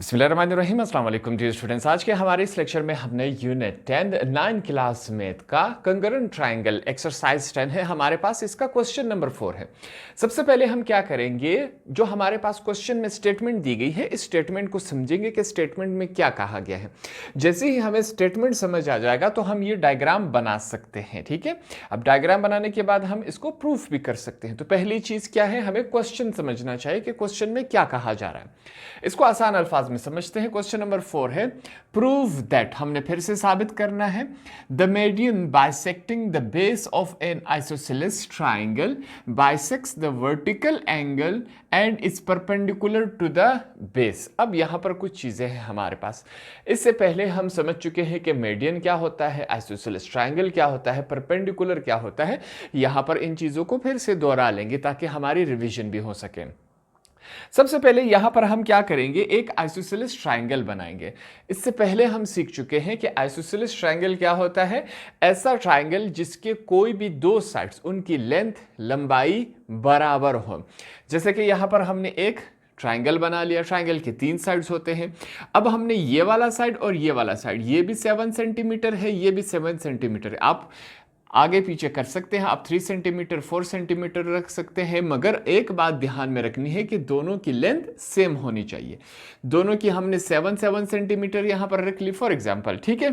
बिस्मिल्लाहिर्रहमानिर्रहीम, अस्सलाम वालेकुम डियर स्टूडेंट्स। आज के हमारे इस लेक्चर में हमने यूनिट 10 9 क्लास मैथ का कंकरेंट ट्रायंगल एक्सरसाइज 10 है हमारे पास। इसका क्वेश्चन नंबर 4 है। सबसे पहले हम क्या करेंगे, जो हमारे पास क्वेश्चन में स्टेटमेंट दी गई है इस स्टेटमेंट को समझेंगे कि स्टेटमेंट में क्या कहा गया है। जैसे ही हमें स्टेटमेंट समझ आ जाएगा तो हम ये डायग्राम बना सकते हैं। ठीक है, अब डायग्राम बनाने के बाद हम इसको प्रूफ भी कर सकते हैं। तो पहली चीज क्या है, हमें क्वेश्चन समझना चाहिए कि क्वेश्चन में क्या कहा जा रहा है। इसको आसान अल्फाज में समझते हैं। क्वेश्चन नंबर 4 है, प्रूव दैट, हमने फिर से साबित करना है, the median bisecting the base of an isosceles triangle bisects the vertical angle and is perpendicular to the base. अब यहां पर कुछ चीजें हैं हमारे पास। इससे पहले हम समझ चुके हैं कि मीडियन क्या होता है, आइसोसेलेस ट्राइंगल क्या होता है, परपेंडिकुलर क्या होता है। यहां पर इन चीजों को फिर से दोहरा लेंगे ताकि हमारी रिवीजन भी हो सके। सबसे पहले यहां पर हम क्या करेंगे, एक आइसोसेलेस ट्रायंगल बनाएंगे। इससे पहले हम सीख चुके हैं कि आइसोसेलेस ट्रायंगल क्या होता है, ऐसा ट्रायंगल जिसके कोई भी दो साइड्स, उनकी लेंथ लंबाई बराबर हो। जैसे कि यहां पर हमने एक ट्रायंगल बना लिया, ट्रायंगल के 3 साइड्स होते हैं। अब हमने ये वाला साइड और ये वाला साइड, ये भी 7 सेंटीमीटर है, ये भी 7 सेंटीमीटर है। आप आगे पीछे कर सकते हैं, आप 3 सेंटीमीटर 4 सेंटीमीटर रख सकते हैं, मगर एक बात ध्यान में रखनी है कि दोनों की लेंथ सेम होनी चाहिए। दोनों की हमने 7 सेंटीमीटर यहां पर रख ली फॉर एग्जांपल। ठीक है,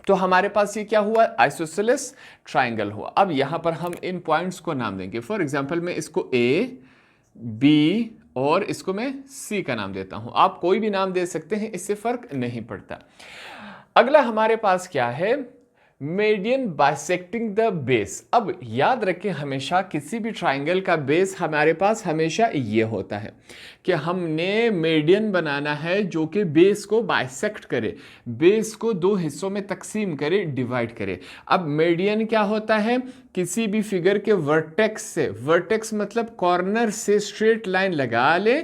तो हमारे पास ये क्या हुआ, आइसोसेलेस ट्रायंगल हुआ। अब यहां पर हम इन पॉइंट्स को नाम देंगे। फॉर एग्जांपल मैं इसको ए, बी और इसको मैं सी का नाम देता हूं। आप कोई भी नाम दे सकते हैं, इससे फर्क नहीं पड़ता। अगला हमारे पास क्या है, मीडियन बाइसेक्टिंग द बेस। अब याद रखें, हमेशा किसी भी ट्राइंगल का बेस हमारे पास हमेशा ये होता है कि हमने मीडियन बनाना है जो कि बेस को बाइसेक्ट करे, बेस को 2 हिस्सों में तकसीम करे, डिवाइड करे। अब मीडियन क्या होता है, किसी भी फिगर के वर्टेक्स से, वर्टेक्स मतलब कॉर्नर से स्ट्रेट लाइन लगा ले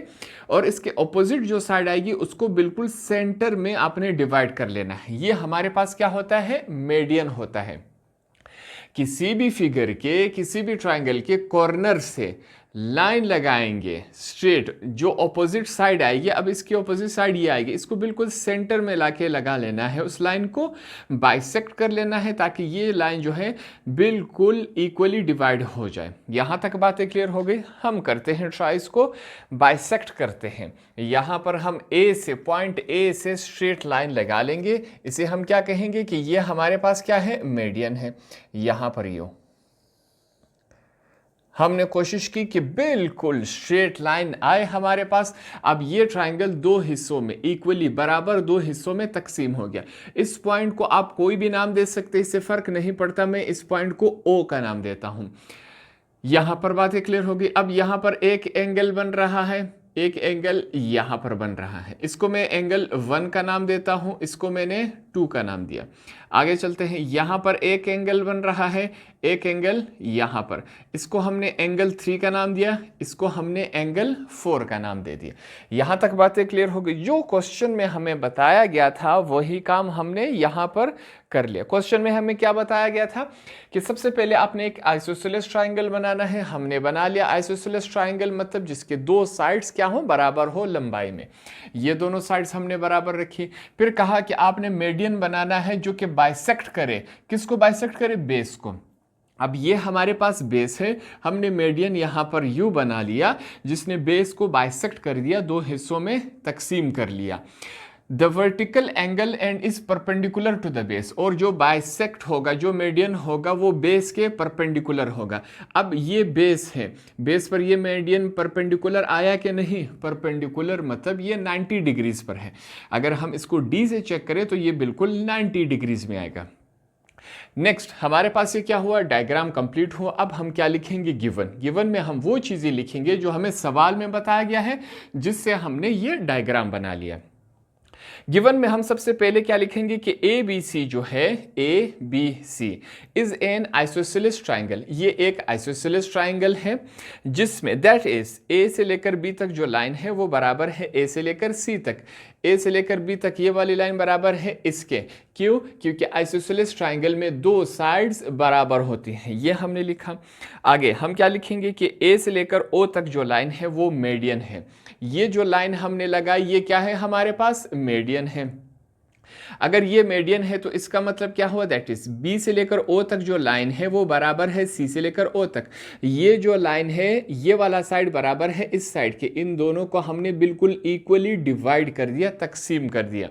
और इसके ऑपोजिट जो साइड आएगी उसको बिल्कुल सेंटर में आपने डिवाइड कर लेना है। ये हमारे पास क्या होता है, मीडियन होता है। किसी भी फिगर के, किसी भी ट्रायंगल के कॉर्नर से लाइन लगाएंगे स्ट्रेट, जो ऑपोजिट साइड आएगी, अब इसकी ऑपोजिट साइड ये आएगी, इसको बिल्कुल सेंटर में लाके लगा लेना है, उस लाइन को बाइसेक्ट कर लेना है ताकि ये लाइन जो है बिल्कुल इक्वली डिवाइड हो जाए। यहां तक बातें क्लियर हो गई। हम करते हैं ट्राई, इसको बाइसेक्ट करते हैं। यहां पर हम ए से, पॉइंट ए से स्ट्रेट लाइन लगा लेंगे। इसे हम क्या कहेंगे कि ये हमारे पास क्या है, मीडियन है। यहां पर यो हमने कोशिश की कि बिल्कुल स्ट्रेट लाइन आए हमारे पास। अब ये ट्रायंगल 2 हिस्सों में, इक्वली बराबर 2 हिस्सों में तकसीम हो गया। इस पॉइंट को आप कोई भी नाम दे सकते, इससे फर्क नहीं पड़ता। मैं इस पॉइंट को ओ का नाम देता हूं। यहां पर बातें क्लियर होगी। अब यहां पर एक एंगल बन रहा है, एक एंगल यहां पर बन रहा है। इसको मैं एंगल 1 का नाम देता हूं, इसको मैंने 2 का नाम दिया। आगे चलते हैं, यहां पर एक एंगल बन रहा है, एक एंगल यहां पर, इसको हमने एंगल 3 का नाम दिया, इसको हमने एंगल 4 का नाम दे दिया। यहां तक बातें क्लियर हो गई। जो क्वेश्चन में हमें बताया गया था वही काम हमने यहां पर कर लिया। क्वेश्चन में हमें क्या बताया गया था कि सबसे पहले आपने एक आइसोसेलेस ट्रायंगल बनाना है। हमने बना लिया आइसोसेलेस ट्रायंगल, मतलब जिसके 2 साइड्स क्या हो, बराबर हो लंबाई में। ये दोनों साइड्स हमने बराबर रखी। फिर कहा कि आपने मीडियन बनाना है जो कि बाइसेक्ट करे, किसको बाइसेक्ट करे, बेस को। अब ये हमारे पास बेस है, हमने मीडियन यहां पर यू बना लिया जिसने बेस को बाइसेक्ट कर दिया, 2 हिस्सों में तकसीम कर लिया। The vertical angle and is perpendicular to the base, और जो बाइसेक्ट होगा, जो मीडियन होगा, वो बेस के परपेंडिकुलर होगा। अब ये बेस है, बेस पर ये मीडियन परपेंडिकुलर आया कि नहीं, परपेंडिकुलर मतलब ये 90 डिग्रीज पर है। अगर हम इसको डी से चेक करें तो ये बिल्कुल 90 डिग्रीज में आएगा। नेक्स्ट हमारे पास ये क्या हुआ, डायग्राम कंप्लीट हुआ। अब हम क्या लिखेंगे, गिवन। गिवन में हम वो चीजें लिखेंगे जो हमें सवाल में बताया गया है, जिससे हमने ये डायग्राम बना लिया। गिवन में हम सबसे पहले क्या लिखेंगे कि ए बी सी जो है, A B C is an isosceles triangle. ये एक आइसोसेलेस ट्राइंगल है जिसमें दैट इज ए से लेकर बी तक जो लाइन है वो बराबर है ए से लेकर सी तक। ए से लेकर बी तक ये वाली लाइन बराबर है इसके, क्यों? क्योंकि आइसोसेलेस ट्राइंगल में दो साइड्स बराबर होती हैं, ये हमने लिखा। आगे हम क्या लिखेंगे कि ए से लेकर ओ तक जो लाइन है वो मीडियन है। ये जो लाइन हमने लगाई ये क्या है हमारे पास? मीडियन है। अगर ये मीडियन है तो इसका मतलब क्या हुआ? दैट इज बी से लेकर ओ तक जो लाइन है वो बराबर है सी से लेकर ओ तक। ये जो लाइन है ये वाला साइड बराबर है इस साइड के। इन दोनों को हमने बिल्कुल इक्वली डिवाइड कर दिया, तकसीम कर दिया।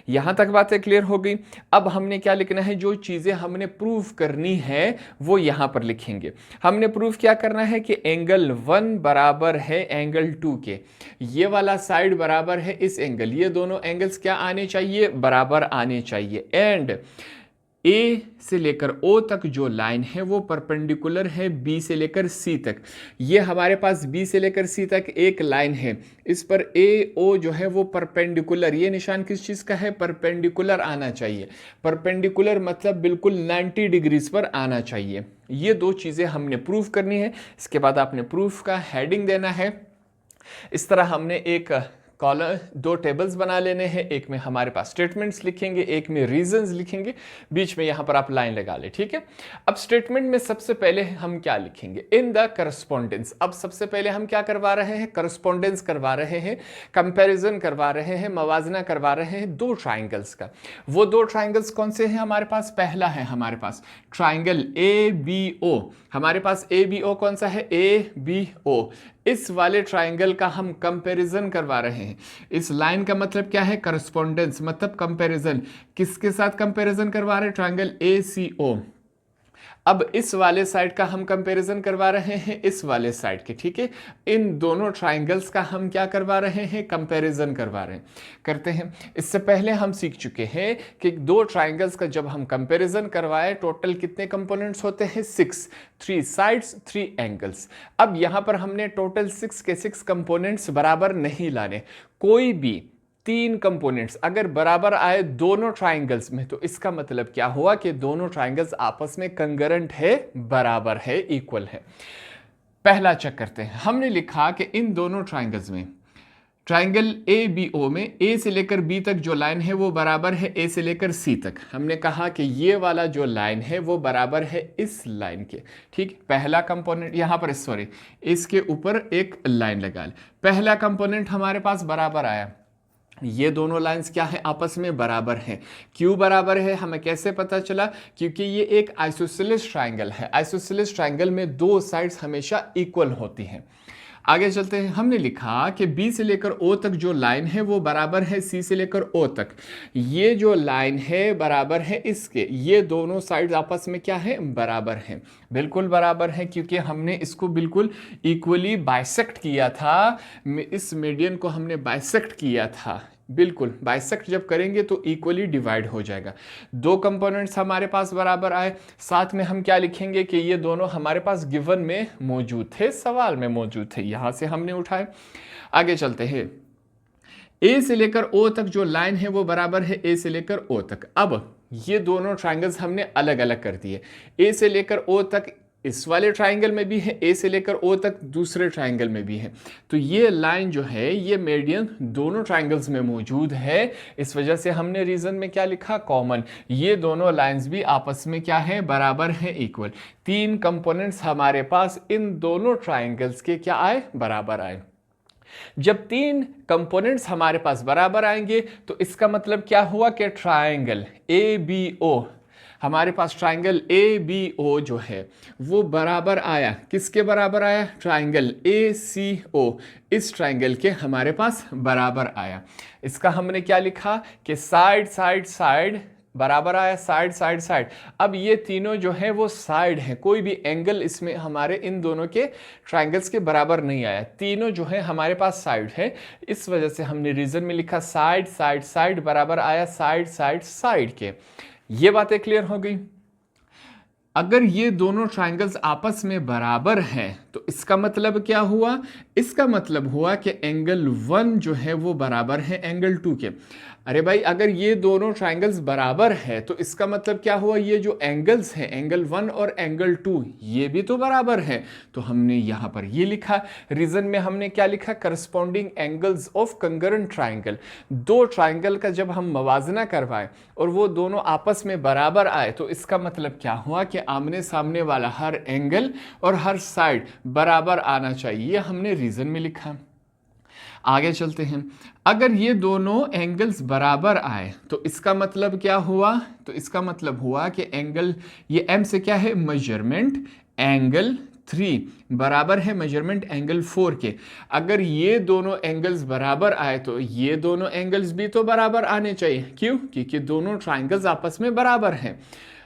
यहां तक बातें क्लियर हो गई। अब हमने क्या लिखना है? जो चीजें हमने प्रूफ करनी है वो यहां पर लिखेंगे। हमने प्रूफ क्या करना है कि एंगल 1 बराबर है एंगल 2 के। ये वाला साइड बराबर है इस एंगल। ये दोनों एंगल्स क्या आने चाहिए? बराबर आने चाहिए। एंड ए से लेकर ओ तक जो लाइन है वो परपेंडिकुलर है बी से लेकर सी तक। ये हमारे पास बी से लेकर सी तक एक लाइन है, इस पर ए ओ जो है वो परपेंडिकुलर, ये निशान किस चीज़ का है? परपेंडिकुलर आना चाहिए। परपेंडिकुलर मतलब बिल्कुल 90 डिग्रीज पर आना चाहिए। ये दो चीज़ें हमने प्रूफ करनी है। इसके बाद आपने प्रूफ का हेडिंग देना है। इस तरह हमने एक कॉलम, दो टेबल्स बना लेने हैं। एक में हमारे पास स्टेटमेंट्स लिखेंगे, एक में रीजंस लिखेंगे, बीच में यहां पर आप लाइन लगा ले। ठीक है। अब स्टेटमेंट में सबसे पहले हम क्या लिखेंगे? In the correspondence. अब सबसे पहले हम क्या करवा रहे हैं? करस्पॉन्डेंस करवा रहे हैं, कंपैरिजन करवा रहे हैं, मवाजना करवा रहे हैं दो ट्राइंगल्स का। वो दो ट्राइंगल्स कौन से हैं हमारे पास? पहला है हमारे पास ट्राइंगल ए बी ओ। हमारे पास ए बी ओ कौन सा है? A B O. इस वाले ट्राइंगल का हम कंपैरिजन करवा रहे हैं। इस लाइन का मतलब क्या है? करस्पॉन्डेंस मतलब कंपैरिजन। किसके साथ कंपैरिजन करवा रहे हैं? ट्राइंगल ए सी ओ। अब इस वाले साइड का हम कंपैरिजन करवा रहे हैं इस वाले साइड के। ठीक है। इन दोनों ट्राइंगल्स का हम क्या करवा रहे हैं? कंपैरिजन करवा रहे हैं। करते हैं। इससे पहले हम सीख चुके हैं कि दो ट्राइंगल्स का जब हम कंपैरिजन करवाए टोटल कितने कंपोनेंट्स होते हैं? 6। 3 साइड्स 3 एंगल्स। अब यहां पर हमने टोटल 6 के 6 कंपोनेंट्स बराबर नहीं लाने। कोई भी 3 कंपोनेंट्स अगर बराबर आए दोनों ट्राइंगल्स में तो इसका मतलब क्या हुआ कि दोनों ट्राइंगल्स आपस में कंकरेंट है, बराबर है, इक्वल है। पहला चेक करते हैं। हमने लिखा कि इन दोनों ट्राइंगल्स में, ट्राइंगल ए बी ओ में ए से लेकर बी तक जो लाइन है वो बराबर है ए से लेकर सी तक। हमने कहा कि ये वाला जो लाइन है वो बराबर है इस लाइन के। ठीक। पहला कंपोनेंट यहां पर, सॉरी, इसके ऊपर एक लाइन लगा ले। पहला कंपोनेंट हमारे पास बराबर आया। ये दोनों लाइंस क्या है? आपस में बराबर हैं। क्यों बराबर है? हमें कैसे पता चला? क्योंकि ये एक आइसोसेलेस ट्राइंगल है। आइसोसेलेस ट्राइंगल में दो साइड्स हमेशा इक्वल होती हैं। आगे चलते हैं। हमने लिखा कि बी से लेकर ओ तक जो लाइन है वो बराबर है सी से लेकर ओ तक। ये जो लाइन है बराबर है इसके। ये दोनों साइड्स आपस में क्या है? बराबर हैं। बिल्कुल बराबर है क्योंकि हमने इसको बिल्कुल इक्वली बाइसेक्ट किया था। इस मीडियन को हमने बाइसेक्ट किया था। बिल्कुल बाइसेक्ट जब करेंगे तो इक्वली डिवाइड हो जाएगा। दो कंपोनेंट्स हमारे पास बराबर आए। साथ में हम क्या लिखेंगे कि ये दोनों हमारे पास गिवन में मौजूद थे, सवाल में मौजूद थे, यहां से हमने उठाए। आगे चलते हैं। ए से लेकर ओ तक जो लाइन है वो बराबर है ए से लेकर ओ तक। अब ये दोनों ट्राइंगल्स हमने अलग अलग कर दिए। ए से लेकर ओ तक इस वाले ट्राइंगल में भी है, ए से लेकर ओ तक दूसरे ट्राइंगल में भी है। तो ये लाइन जो है ये मीडियन दोनों ट्राइंगल्स में मौजूद है। इस वजह से हमने रीजन में क्या लिखा? कॉमन। ये दोनों लाइंस भी आपस में क्या है? बराबर है, इक्वल। 3 कंपोनेंट्स हमारे पास इन दोनों ट्राइंगल्स के क्या आए? बराबर आए। जब 3 कंपोनेंट्स हमारे पास बराबर आएंगे तो इसका मतलब क्या हुआ कि ट्राइंगल ए बी ओ, हमारे पास ट्राइंगल ए बी ओ जो है वो बराबर आया। किसके बराबर आया? ट्राइंगल ए सी ओ। इस ट्राइंगल के हमारे पास बराबर आया। इसका हमने क्या लिखा कि साइड साइड साइड बराबर आया, साइड साइड साइड। अब ये तीनों जो है वो साइड हैं, कोई भी एंगल इसमें हमारे इन दोनों के ट्राइंगल्स के बराबर नहीं आया। तीनों जो है हमारे पास साइड है। इस वजह से हमने रीजन में लिखा साइड साइड साइड बराबर आया साइड साइड साइड के। ये बातें क्लियर हो गई। अगर ये दोनों ट्राइंगल्स आपस में बराबर हैं तो तो इसका मतलब क्या हुआ? इसका मतलब हुआ कि एंगल 1 जो है वो बराबर है एंगल 2 के। अरे भाई, अगर ये दोनों ट्राइंगल्स बराबर है तो इसका मतलब क्या हुआ? ये जो एंगल्स हैं एंगल 1 और एंगल 2 ये भी तो बराबर है। तो हमने यहाँ पर ये लिखा, रीजन में हमने क्या लिखा? Corresponding angles of concurrent triangle. दो ट्राइंगल का जब हम मवाजना करवाएं और वो दोनों आपस में बराबर आए तो इसका मतलब क्या हुआ कि आमने सामने वाला हर एंगल और हर साइड बराबर आना चाहिए। ये हमने रीजन में लिखा। आगे चलते हैं। अगर ये दोनों एंगल्स बराबर आए तो इसका मतलब क्या हुआ? तो इसका मतलब हुआ कि एंगल, ये m से क्या है? मेजरमेंट एंगल 3 बराबर है मेजरमेंट एंगल 4 के। अगर ये दोनों एंगल्स बराबर आए तो ये दोनों एंगल्स भी तो बराबर आने चाहिए। क्यों? क्योंकि दोनों ट्राइंगल्स आपस में बराबर हैं।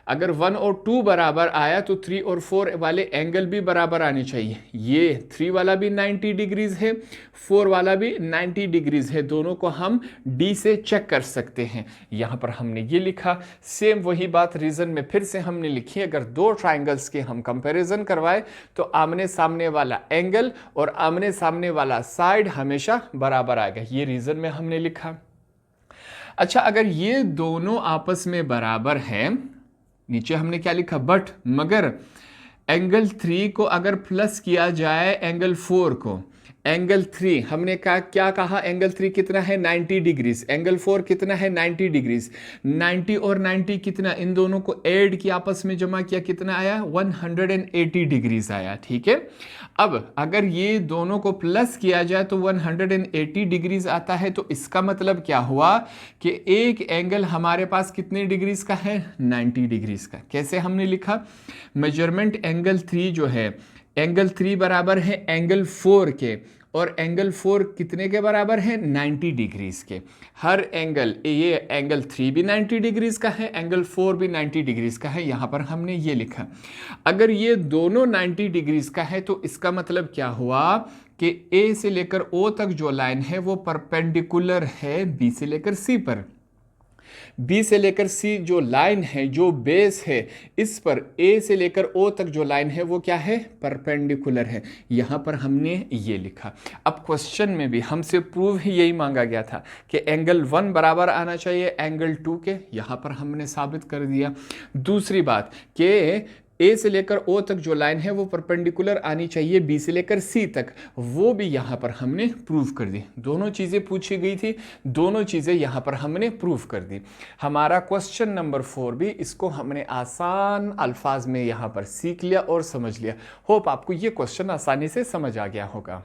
अगर 1 और 2 बराबर आया तो 3 और 4 वाले एंगल भी बराबर आने चाहिए। ये 3 वाला भी 90 डिग्रीज है, 4 वाला भी 90 डिग्रीज है। दोनों को हम D से चेक कर सकते हैं। यहाँ पर हमने ये लिखा। सेम वही बात रीजन में फिर से हमने लिखी। अगर दो ट्राइंगल्स के हम कंपैरिजन करवाए तो आमने सामने वाला एंगल और आमने सामने वाला साइड हमेशा बराबर आएगा। ये रीजन में हमने लिखा। अच्छा, अगर ये दोनों आपस में बराबर है, नीचे हमने क्या लिखा? बट मगर एंगल 3 को अगर प्लस किया जाए एंगल 4 को, एंगल 3 हमने क्या कहा? एंगल 3 कितना है? 90 डिग्रीज। एंगल 4 कितना है? 90 डिग्रीज। 90 और 90 कितना? इन दोनों को ऐड किया, आपस में जमा किया, कितना आया? 180 डिग्रीज आया। ठीक है। अब अगर ये दोनों को प्लस किया जाए तो 180 डिग्रीज आता है। तो इसका मतलब क्या हुआ कि एक एंगल हमारे पास कितने डिग्रीज का है? 90 डिग्रीज का। कैसे हमने लिखा? मेजरमेंट एंगल 3 जो है, एंगल 3 बराबर है एंगल 4 के, और एंगल 4 कितने के बराबर है? 90 डिग्रीज के। हर एंगल, ये एंगल 3 भी 90 डिग्रीज का है, एंगल 4 भी 90 डिग्रीज का है। यहाँ पर हमने ये लिखा। अगर ये दोनों 90 डिग्रीज का है तो इसका मतलब क्या हुआ कि ए से लेकर ओ तक जो लाइन है वो परपेंडिकुलर है बी से लेकर सी पर। बी से लेकर सी जो लाइन है, जो बेस है, इस पर ए से लेकर ओ तक जो लाइन है वो क्या है? परपेंडिकुलर है। यहां पर हमने ये लिखा। अब क्वेश्चन में भी हमसे प्रूव ही यही मांगा गया था कि एंगल 1 बराबर आना चाहिए एंगल 2 के। यहां पर हमने साबित कर दिया। दूसरी बात कि ए से लेकर ओ तक जो लाइन है वो परपेंडिकुलर आनी चाहिए बी से लेकर सी तक, वो भी यहां पर हमने प्रूव कर दी। दोनों चीजें पूछी गई थी, दोनों चीजें यहां पर हमने प्रूव कर दी। हमारा क्वेश्चन नंबर 4 भी, इसको हमने आसान अल्फाज में यहां पर सीख लिया और समझ लिया। होप आपको ये क्वेश्चन आसानी से समझ आ गया होगा।